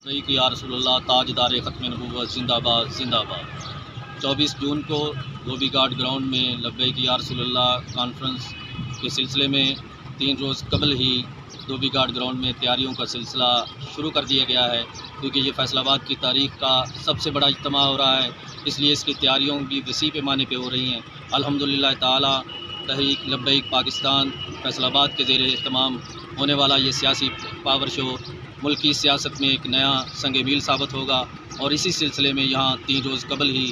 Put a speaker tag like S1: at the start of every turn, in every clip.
S1: कि या रसूलल्लाह ताजदार ख़त्म नबूवत जिंदाबाद जिंदाबाद। 24 जून को धोबी घाट ग्राउंड में लब्बैक या रसूलल्लाह कॉन्फ्रेंस के सिलसिले में 3 रोज़ कबल ही धोबी घाट ग्राउंड में तैयारियों का सिलसिला शुरू कर दिया गया है, क्योंकि ये फैसलाबाद की तारीख़ का सबसे बड़ा इज्तिमा हो रहा है, इसलिए इसकी तैयारियों भी वसी पैमाने पे हो रही हैं। अल्हम्दुलिल्लाह ताला तहरीक लब्बैक पाकिस्तान फैसलाबाद के ज़ेरे इहतमाम होने वाला ये सियासी पावर शो मुल्क की सियासत में एक नया संग मील साबित होगा। और इसी सिलसिले में यहाँ 3 रोज़ कबल ही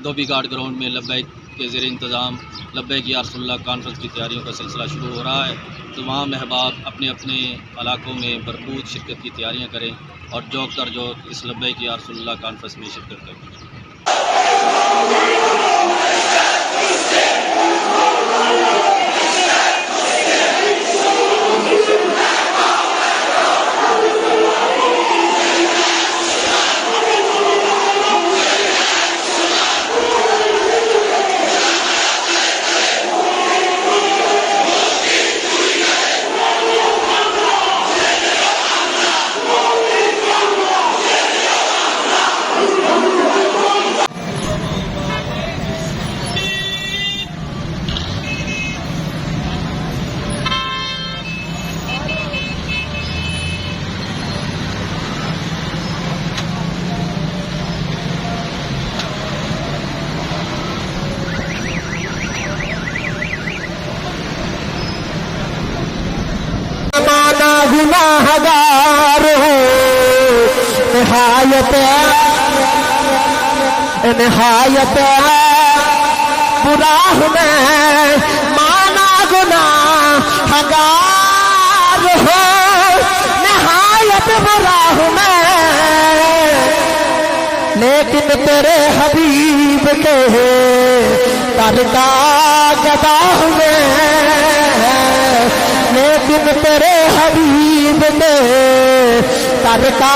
S1: धोबी घाट ग्राउंड में लब्बैक के ज़ेरे इंतज़ाम लब्बैक या रसूलल्लाह कॉन्फ्रेंस की तैयारियों का सिलसिला शुरू हो रहा है। तो वहाँ महबाब अपने अपने इलाकों में भरपूर शिरकत की तैयारियाँ करें और जोक दर जोक इस लब्बैक या रसूलल्लाह कॉन्फ्रेंस में शिरकत करें।
S2: गुनाहगार हो निहायत बुरा मैं माना गुनाहगार हो निहायत बुरा मैं, लेकिन तेरे हबीब के दर का गदा मैं, लेकिन तेरे हबीब के दर का